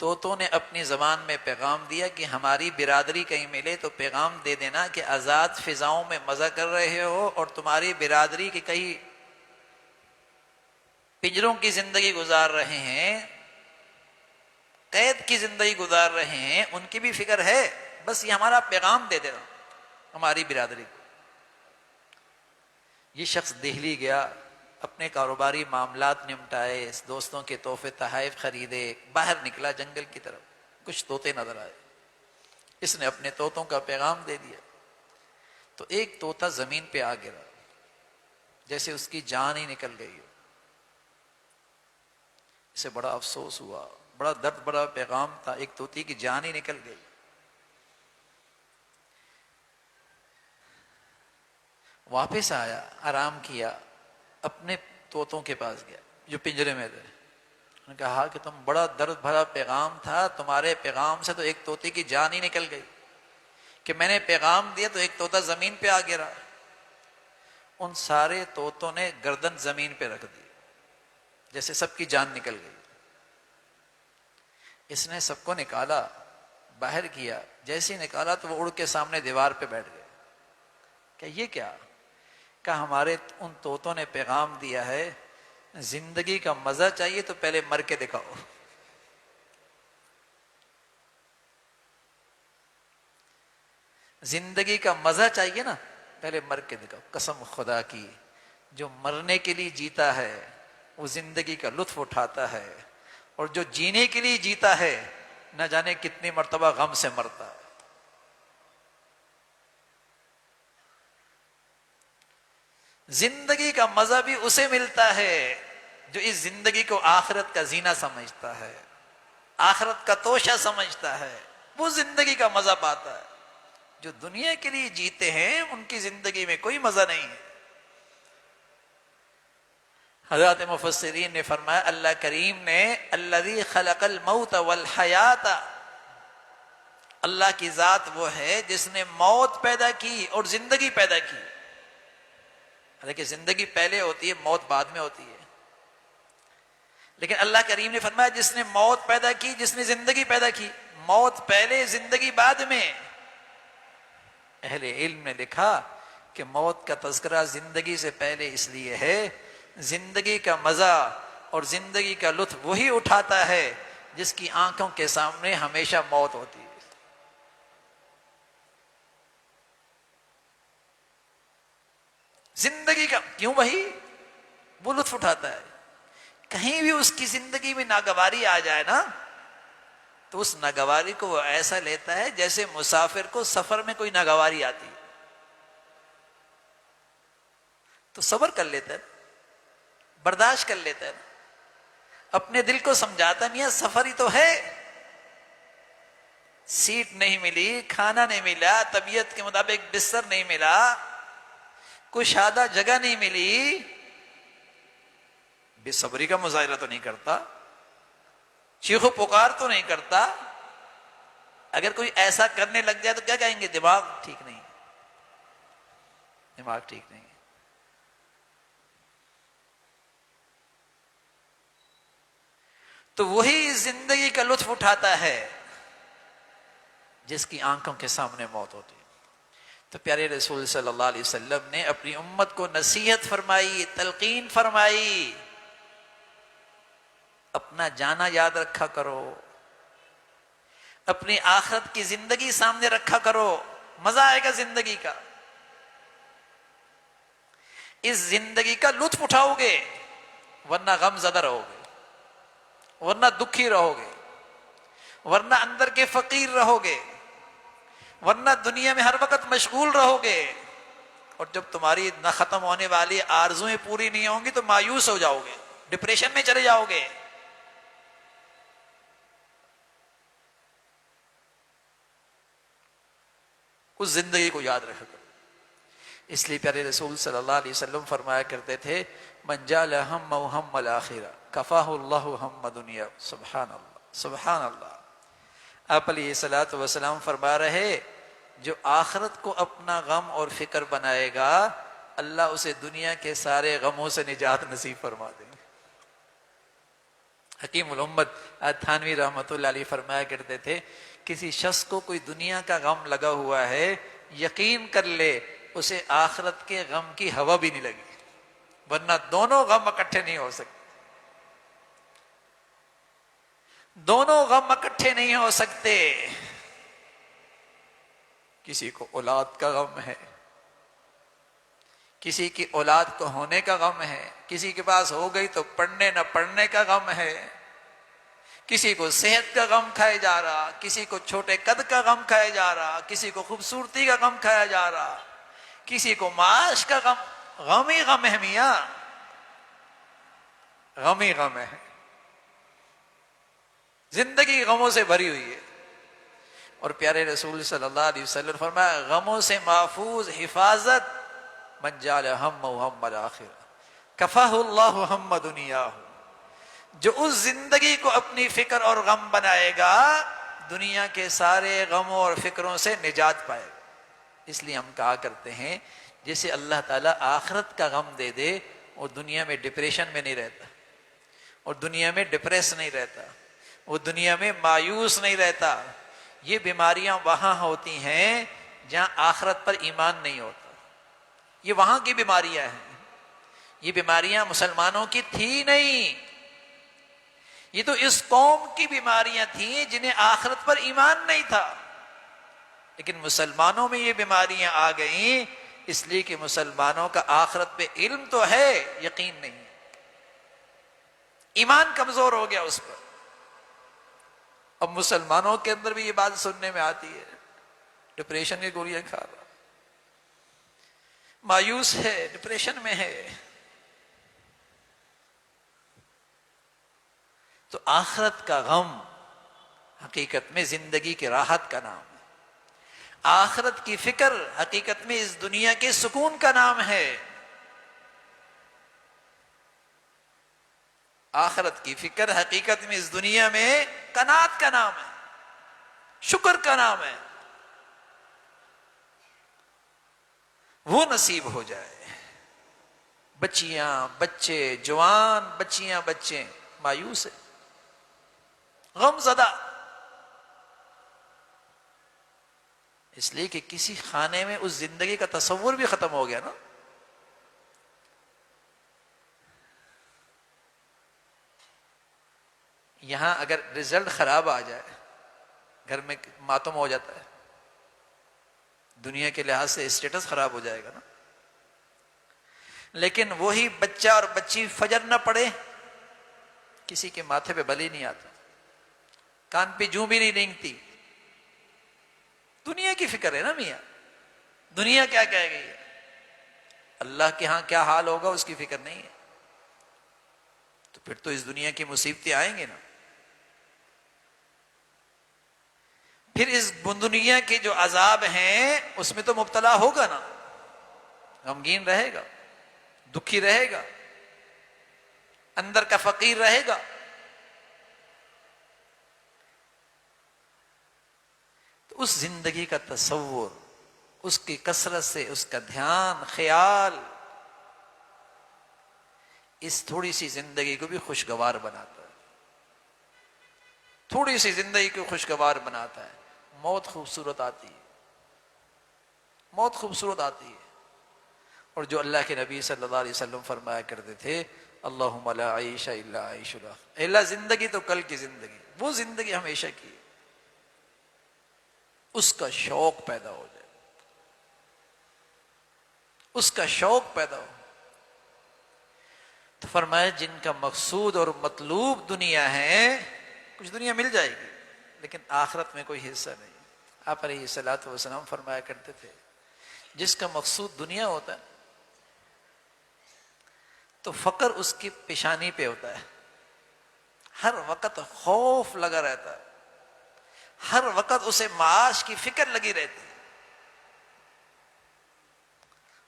طوطوں نے اپنی زبان میں پیغام دیا کہ ہماری برادری کہیں ملے تو پیغام دے دینا کہ آزاد فضاؤں میں مزہ کر رہے ہو اور تمہاری برادری کی کہیں پنجروں کی زندگی گزار رہے ہیں، قید کی زندگی گزار رہے ہیں، ان کی بھی فکر ہے، بس یہ ہمارا پیغام دے دینا ہماری برادری کو. یہ شخص دہلی گیا، اپنے کاروباری معاملات نمٹائے، دوستوں کے تحفے تحائف خریدے، باہر نکلا جنگل کی طرف. کچھ طوطے نظر آئے، اس نے اپنے طوطوں کا پیغام دے دیا. تو ایک طوطا زمین پہ آ گرا، جیسے اس کی جان ہی نکل گئی ہو. اسے بڑا افسوس ہوا، بڑا درد بڑا پیغام تھا، ایک طوطی کی جان ہی نکل گئی. واپس آیا، آرام کیا، اپنے طوطوں کے پاس گیا جو پنجرے میں تھے. انہوں نے کہا کہ تم بڑا درد بھرا پیغام تھا، تمہارے پیغام سے تو ایک طوطے کی جان ہی نکل گئی، کہ میں نے پیغام دیا تو ایک طوطا زمین پہ آ گرا. ان سارے طوطوں نے گردن زمین پہ رکھ دی، جیسے سب کی جان نکل گئی. اس نے سب کو نکالا، باہر کیا، جیسے ہی نکالا تو وہ اڑ کے سامنے دیوار پہ بیٹھ گئے. کہ یہ کیا؟ کہ ہمارے ان طوطوں نے پیغام دیا ہے زندگی کا مزہ چاہیے تو پہلے مر کے دکھاؤ. زندگی کا مزہ چاہیے نا، پہلے مر کے دکھاؤ. قسم خدا کی، جو مرنے کے لیے جیتا ہے وہ زندگی کا لطف اٹھاتا ہے، اور جو جینے کے لیے جیتا ہے نہ جانے کتنی مرتبہ غم سے مرتا ہے. زندگی کا مزہ بھی اسے ملتا ہے جو اس زندگی کو آخرت کا زینہ سمجھتا ہے، آخرت کا توشہ سمجھتا ہے، وہ زندگی کا مزہ پاتا ہے. جو دنیا کے لیے جیتے ہیں ان کی زندگی میں کوئی مزہ نہیں ہے. حضرات مفسرین نے فرمایا اللہ کریم نے الذی خلق الموت والحیات، اللہ کی ذات وہ ہے جس نے موت پیدا کی اور زندگی پیدا کی. حالانکہ زندگی پہلے ہوتی ہے، موت بعد میں ہوتی ہے، لیکن اللہ کریم نے فرمایا جس نے موت پیدا کی، جس نے زندگی پیدا کی. موت پہلے، زندگی بعد میں. اہل علم نے لکھا کہ موت کا تذکرہ زندگی سے پہلے اس لیے ہے، زندگی کا مزہ اور زندگی کا لطف وہی اٹھاتا ہے جس کی آنکھوں کے سامنے ہمیشہ موت ہوتی ہے. زندگی کا کیوں وہی وہ لطف اٹھاتا ہے. کہیں بھی اس کی زندگی میں ناگواری آ جائے نا تو اس ناگواری کو وہ ایسا لیتا ہے جیسے مسافر کو سفر میں کوئی ناگواری آتی ہے، تو صبر کر لیتا ہے، برداشت کر لیتا ہے، اپنے دل کو سمجھاتا نہیں ہے سفر ہی تو ہے. سیٹ نہیں ملی، کھانا نہیں ملا، طبیعت کے مطابق بستر نہیں ملا، کشادہ جگہ نہیں ملی، بے صبری کا مظاہرہ تو نہیں کرتا، چیخ و پکار تو نہیں کرتا. اگر کوئی ایسا کرنے لگ جائے تو کیا کہیں گے؟ دماغ ٹھیک نہیں، دماغ ٹھیک نہیں. تو وہی زندگی کا لطف اٹھاتا ہے جس کی آنکھوں کے سامنے موت ہوتی ہے. تو پیارے رسول صلی اللہ علیہ وسلم نے اپنی امت کو نصیحت فرمائی، تلقین فرمائی، اپنا جانا یاد رکھا کرو، اپنی آخرت کی زندگی سامنے رکھا کرو، مزہ آئے گا زندگی کا. اس زندگی کا لطف اٹھاؤ گے ورنہ غم زدہ رہو گے، ورنہ دکھی رہو گے، ورنہ اندر کے فقیر رہو گے، ورنہ دنیا میں ہر وقت مشغول رہو گے. اور جب تمہاری نہ ختم ہونے والی آرزویں پوری نہیں ہوں گی تو مایوس ہو جاؤ گے، ڈپریشن میں چلے جاؤ گے۔ اس زندگی کو یاد رکھو۔ اس لیے پیارے رسول صلی اللہ علیہ وسلم فرمایا کرتے تھے من جعل ہمہ ہم الآخرہ کفاہ اللہ ہم دنیا۔ سبحان اللہ، سبحان اللہ۔ آپ علیہ الصلوۃ والسلام فرما رہے جو آخرت کو اپنا غم اور فکر بنائے گا اللہ اسے دنیا کے سارے غموں سے نجات نصیب فرما دیں گے۔ حکیم الامت تھانوی رحمۃ اللہ علیہ فرمایا کرتے تھے کسی شخص کو کوئی دنیا کا غم لگا ہوا ہے یقین کر لے اسے آخرت کے غم کی ہوا بھی نہیں لگی، ورنہ دونوں غم اکٹھے نہیں ہو سکتے، دونوں غم اکٹھے نہیں ہو سکتے۔ کسی کو اولاد کا غم ہے، کسی کی اولاد کو ہونے کا غم ہے، کسی کے پاس ہو گئی تو پڑھنے نہ پڑھنے کا غم ہے، کسی کو صحت کا غم کھایا جا رہا، کسی کو چھوٹے قد کا غم کھایا جا رہا، کسی کو خوبصورتی کا غم کھایا جا رہا، کسی کو معاش کا غم۔ غم ہی غم ہے میاں، غم ہی غم ہے، زندگی غموں سے بھری ہوئی ہے۔ اور پیارے رسول صلی اللہ علیہ وسلم فرمایا غموں سے محفوظ حفاظت من جعل ہمہ ہم الآخرہ کفاہ اللہ ہم دنیاہ، جو اس زندگی کو اپنی فکر اور غم بنائے گا دنیا کے سارے غموں اور فکروں سے نجات پائے گا۔ اس لیے ہم کہا کرتے ہیں جسے اللہ تعالیٰ آخرت کا غم دے دے وہ دنیا میں ڈپریشن میں نہیں رہتا، اور دنیا میں ڈپریس نہیں رہتا، وہ دنیا میں مایوس نہیں رہتا۔ یہ بیماریاں وہاں ہوتی ہیں جہاں آخرت پر ایمان نہیں ہوتا، یہ وہاں کی بیماریاں ہیں، یہ بیماریاں مسلمانوں کی تھی نہیں، یہ تو اس قوم کی بیماریاں تھیں جنہیں آخرت پر ایمان نہیں تھا، لیکن مسلمانوں میں یہ بیماریاں آ گئیں اس لیے کہ مسلمانوں کا آخرت پہ علم تو ہے یقین نہیں، ایمان کمزور ہو گیا اس پر۔ اب مسلمانوں کے اندر بھی یہ بات سننے میں آتی ہے ڈپریشن کی گولیاں کھا رہا، مایوس ہے، ڈپریشن میں ہے۔ تو آخرت کا غم حقیقت میں زندگی کی راحت کا نام ہے، آخرت کی فکر حقیقت میں اس دنیا کے سکون کا نام ہے، آخرت کی فکر حقیقت میں اس دنیا میں قناعت کا نام ہے، شکر کا نام ہے۔ وہ نصیب ہو جائے۔ بچیاں بچے جوان بچیاں بچے مایوس ہے، غم زدہ، اس لیے کہ کسی خانے میں اس زندگی کا تصور بھی ختم ہو گیا نا۔ یہاں اگر رزلٹ خراب آ جائے گھر میں ماتم ہو جاتا ہے، دنیا کے لحاظ سے اسٹیٹس خراب ہو جائے گا نا، لیکن وہی بچہ اور بچی فجر نہ پڑے کسی کے ماتھے پہ بلی نہیں آتا، کان پہ جوں بھی نہیں رینگتی، دنیا کی فکر ہے نا میاں، دنیا کیا کہے گی، اللہ کے ہاں کیا حال ہوگا اس کی فکر نہیں ہے، تو پھر تو اس دنیا کی مصیبتیں آئیں گے نا، پھر اس دنیا کے جو عذاب ہیں اس میں تو مبتلا ہوگا نا، غمگین رہے گا، دکھی رہے گا، اندر کا فقیر رہے گا۔ تو اس زندگی کا تصور، اس کی کثرت سے اس کا دھیان خیال اس تھوڑی سی زندگی کو بھی خوشگوار بناتا ہے، تھوڑی سی زندگی کو خوشگوار بناتا ہے۔ موت خوبصورت آتی ہے، موت خوبصورت آتی ہے، اور جو اللہ کے نبی صلی اللہ علیہ وسلم فرمایا کرتے تھے اللہم لا عیش الا عیش الاخرہ، اللہ زندگی تو کل کی زندگی، وہ زندگی ہمیشہ کی، اس کا شوق پیدا ہو جائے، اس کا شوق پیدا ہو۔ تو فرمایا جن کا مقصود اور مطلوب دنیا ہے، کچھ دنیا مل جائے گی لیکن آخرت میں کوئی حصہ نہیں۔ آپ علیہ الصلوۃ والسلام فرمایا کرتے تھے جس کا مقصود دنیا ہوتا ہے تو فقر اس کی پیشانی پہ ہوتا ہے، ہر وقت خوف لگا رہتا ہے، ہر وقت اسے معاش کی فکر لگی رہتی ہے،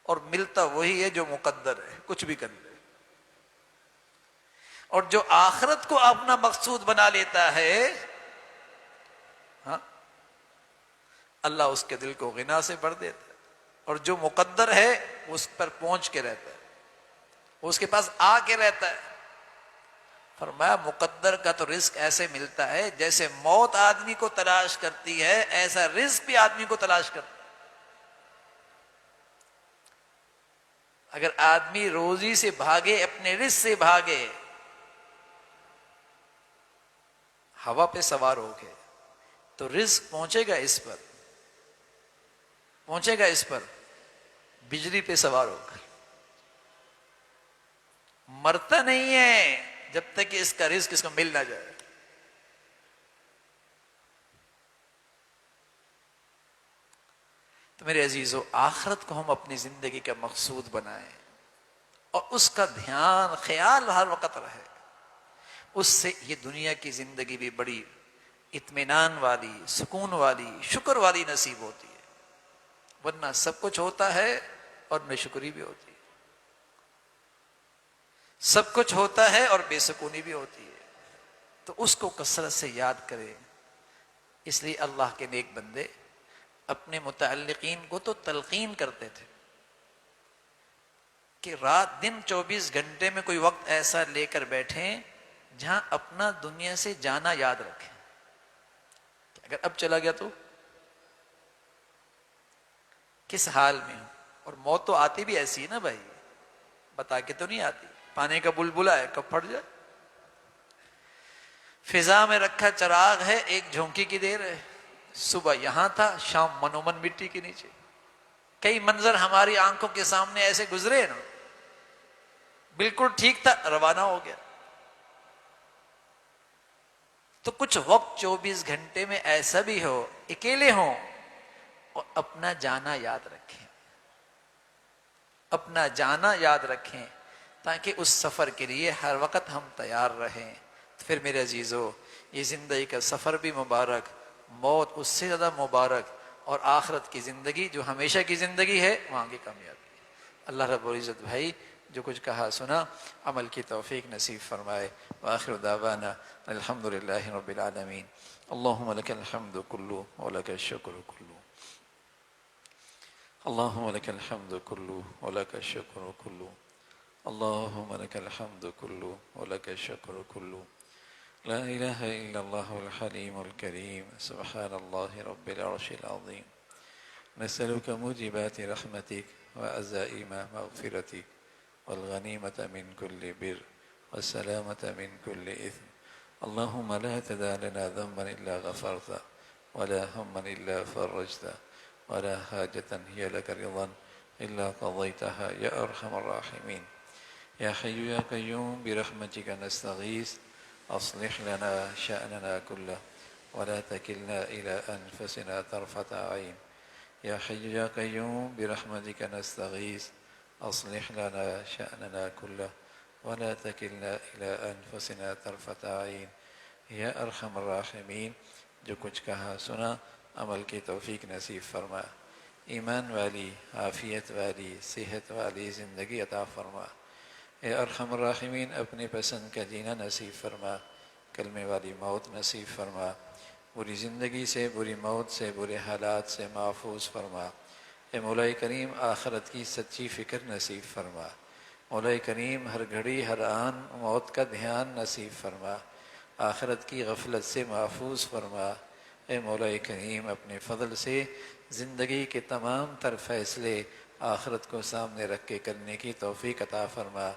اور ملتا وہی ہے جو مقدر ہے، کچھ بھی کر لے۔ اور جو آخرت کو اپنا مقصود بنا لیتا ہے، ہاں، اللہ اس کے دل کو غنا سے بھر دیتا ہے، اور جو مقدر ہے اس پر پہنچ کے رہتا ہے، وہ اس کے پاس آ کے رہتا ہے۔ فرمایا مقدر کا تو رزق ایسے ملتا ہے جیسے موت آدمی کو تلاش کرتی ہے، ایسا رزق بھی آدمی کو تلاش کرتا ہے۔ اگر آدمی روزی سے بھاگے، اپنے رزق سے بھاگے، ہوا پہ سوار ہو کے، تو رزق پہنچے گا اس پر، پہنچے گا اس پر بجلی پہ سوار ہو کر، مرتا نہیں ہے جب تک کہ اس کا رزق اس کو مل نہ جائے۔ تو میرے عزیزو، آخرت کو ہم اپنی زندگی کا مقصود بنائیں اور اس کا دھیان خیال ہر وقت رہے، اس سے یہ دنیا کی زندگی بھی بڑی اطمینان والی، سکون والی، شکر والی نصیب ہوتی ہے، ورنہ سب کچھ ہوتا ہے اور ناشکری بھی ہوتی ہے، سب کچھ ہوتا ہے اور بے سکونی بھی ہوتی ہے۔ تو اس کو کثرت سے یاد کرے۔ اس لیے اللہ کے نیک بندے اپنے متعلقین کو تو تلقین کرتے تھے کہ رات دن 24 گھنٹے میں کوئی وقت ایسا لے کر بیٹھیں جہاں اپنا دنیا سے جانا یاد رکھیں، کہ اگر اب چلا گیا تو کس حال میں ہوں۔ اور موت تو آتی بھی ایسی ہے نا بھائی، بتا کے تو نہیں آتی، پانی کا بلبلا ہے، کب پھٹ جائے۔ فضا میں رکھا چراغ ہے، ایک جھونکی کی دیر ہے، صبح یہاں تھا، شام منومن مٹی کے نیچے۔ کئی منظر ہماری آنکھوں کے سامنے ایسے گزرے نا، بالکل ٹھیک تھا، روانہ ہو گیا۔ تو کچھ وقت 24 گھنٹے میں ایسا بھی ہو، اکیلے ہوں اور اپنا جانا یاد رکھیں، اپنا جانا یاد رکھیں، تاکہ اس سفر کے لیے ہر وقت ہم تیار رہیں۔ تو پھر میرے عزیزو، یہ زندگی کا سفر بھی مبارک، موت اس سے زیادہ مبارک، اور آخرت کی زندگی جو ہمیشہ کی زندگی ہے، وہاں کی کامیابی ہے۔ اللہ رب العزت بھائی جو کچھ کہا سنا، عمل کی توفیق نصیب فرمائے۔ وآخر دعوانا الحمد للہ رب العالمین۔ اللہم لک الحمد کلو ولک الشکر کلو، اللہم لک الحمد کلو ولک الشکر کلو، اللہم لک الحمد کلو ولک الشکر کلو، لا الہ الا اللہ الحلیم الکریم، سبحان اللہ رب العرش العظیم، نسألك موجبات رحمتك وعزائم مغفرتك والغنیمة من كل بر والسلامة من كل إثم، اللهم لا تدع لنا ذنبا إلا غفرته ولا هما إلا فرجته ولا حاجة هي لك رضا إلا قضيتها يا أرحم الراحمين، يا حي يا قيوم برحمتك نستغيث، أصلح لنا شأننا كله ولا تكلنا إلى أنفسنا طرفة عين، يا حي يا قيوم برحمتك نستغيث، أصلح لنا شأننا كله ولا تكلنا إلى أنفسنا طرفة عين، یا ارحم الراحمین۔ جو کچھ کہا سنا، عمل کی توفیق نصیب فرما، ایمان والی، عافیت والی، صحت والی زندگی عطا فرما۔ اے ارحم الراحمین، اپنی پسند کا جینا نصیب فرما، کلمے والی موت نصیب فرما، بری زندگی سے، بری موت سے، برے حالات سے محفوظ فرما۔ اے مولا کریم، آخرت کی سچی فکر نصیب فرما۔ مولا کریم، ہر گھڑی ہر آن موت کا دھیان نصیب فرما، آخرت کی غفلت سے محفوظ فرما۔ اے مولا کریم، اپنے فضل سے زندگی کے تمام تر فیصلے آخرت کو سامنے رکھ کے کرنے کی توفیق عطا فرما۔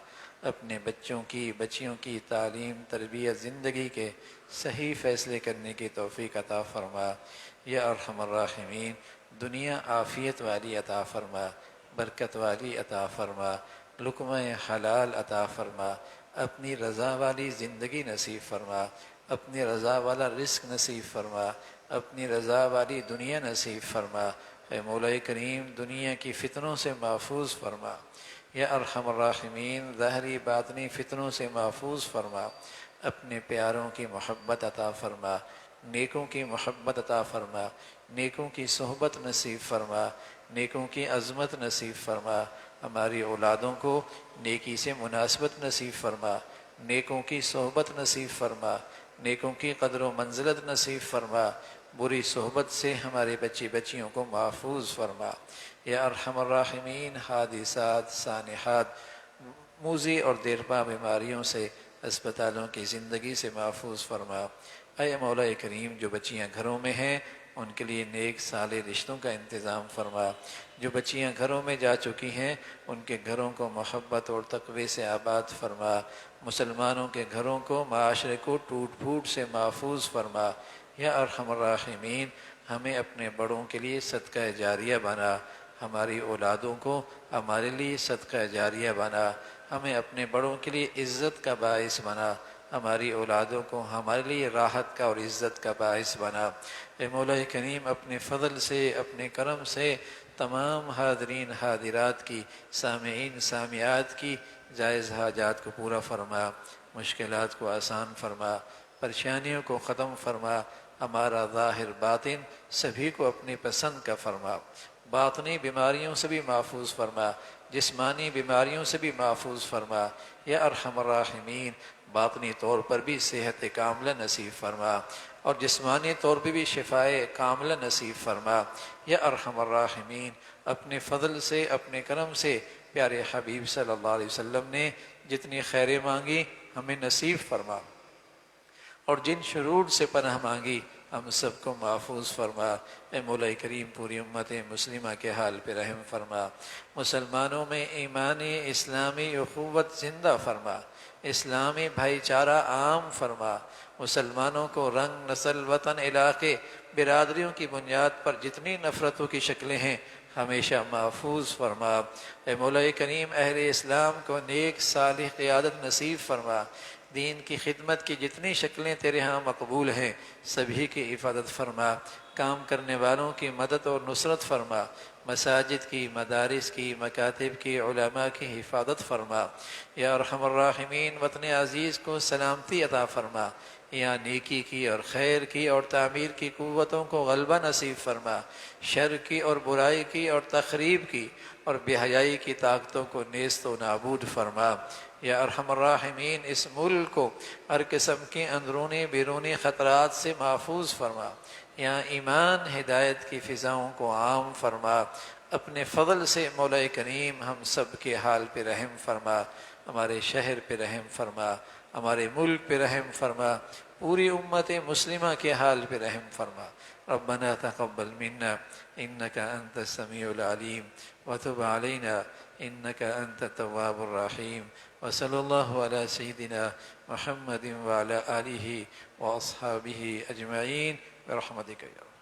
اپنے بچوں کی، بچیوں کی تعلیم، تربیت، زندگی کے صحیح فیصلے کرنے کی توفیق عطا فرما۔ یا ارحم الراحمین، دنیا عافیت والی عطا فرما، برکت والی عطا فرما، لقمہ حلال عطا فرما، اپنی رضا والی زندگی نصیب فرما، اپنی رضا والا رزق نصیب فرما، اپنی رضا والی دنیا نصیب فرما، اے مولا کریم دنیا کی فتنوں سے محفوظ فرما، یا ارحم الراحمین ظاہری باطنی فتنوں سے محفوظ فرما، اپنے پیاروں کی محبت عطا فرما، نیکوں کی محبت عطا فرما، نیکوں کی صحبت نصیب فرما، نیکوں کی عظمت نصیب فرما، ہماری اولادوں کو نیکی سے مناسبت نصیب فرما، نیکوں کی صحبت نصیب فرما، نیکوں کی قدر و منزلت نصیب فرما، بری صحبت سے ہمارے بچی بچیوں کو محفوظ فرما، یا ارحم الراحمین حادثات سانحات موذی اور دیرپا بیماریوں سے اسپتالوں کی زندگی سے محفوظ فرما۔ اے مولا کریم جو بچیاں گھروں میں ہیں ان کے لیے نیک صالح رشتوں کا انتظام فرما، جو بچیاں گھروں میں جا چکی ہیں ان کے گھروں کو محبت اور تقوی سے آباد فرما، مسلمانوں کے گھروں کو معاشرے کو ٹوٹ پھوٹ سے محفوظ فرما، یا ارحم الراحمین ہمیں اپنے بڑوں کے لیے صدقہ جاریہ بنا، ہماری اولادوں کو ہمارے لیے صدقہ جاریہ بنا، ہمیں اپنے بڑوں کے لیے عزت کا باعث بنا، ہماری اولادوں کو ہمارے لیے راحت کا اور عزت کا باعث بنا۔ اے مولا کریم اپنے فضل سے اپنے کرم سے تمام حاضرین حاضرات کی سامعین سامعات کی جائز حاجات کو پورا فرما، مشکلات کو آسان فرما، پریشانیوں کو ختم فرما، ہمارا ظاہر باطن سبھی کو اپنی پسند کا فرما، باطنی بیماریوں سے بھی محفوظ فرما، جسمانی بیماریوں سے بھی محفوظ فرما، یا ارحم الراحمین باطنی طور پر بھی صحت کاملہ نصیب فرما اور جسمانی طور پہ بھی شفائے کاملہ نصیب فرما، یا ارحم الراحمین اپنے فضل سے اپنے کرم سے پیارے حبیب صلی اللہ علیہ وسلم نے جتنی خیریں مانگی ہمیں نصیب فرما، اور جن شرور سے پناہ مانگی ہم سب کو محفوظ فرما۔ اے مولا کریم پوری امت مسلمہ کے حال پہ رحم فرما، مسلمانوں میں ایمانی اسلامی اخوت زندہ فرما، اسلامی بھائی چارہ عام فرما، مسلمانوں کو رنگ نسل وطن علاقے برادریوں کی بنیاد پر جتنی نفرتوں کی شکلیں ہیں ہمیشہ محفوظ فرما۔ اے مولا کریم اہل اسلام کو نیک صالح قیادت نصیب فرما، دین کی خدمت کی جتنی شکلیں تیرے ہاں مقبول ہیں سبھی کی حفاظت فرما، کام کرنے والوں کی مدد اور نصرت فرما، مساجد کی مدارس کی مکاتب کی علماء کی حفاظت فرما، یا ارحم الراحمین وطن عزیز کو سلامتی عطا فرما، یا نیکی کی اور خیر کی اور تعمیر کی قوتوں کو غلبہ نصیب فرما، شر کی اور برائی کی اور تخریب کی اور بے حیائی کی طاقتوں کو نیست و نابود فرما، یا ارحم الراحمین اس ملک کو ہر قسم کے اندرونی بیرونی خطرات سے محفوظ فرما، یا ایمان ہدایت کی فضاؤں کو عام فرما، اپنے فضل سے مولا کریم ہم سب کے حال پہ رحم فرما، ہمارے شہر پہ رحم فرما، ہمارے ملک پہ رحم فرما، پوری امت مسلمہ کے حال پہ رحم فرما۔ ربنا تقبل منا انك انت السميع العليم وتب علينا انك انت التواب الرحيم، وصلى الله على سيدنا محمد وعلى آله واصحابه اجمعين برحمتك يا رب۔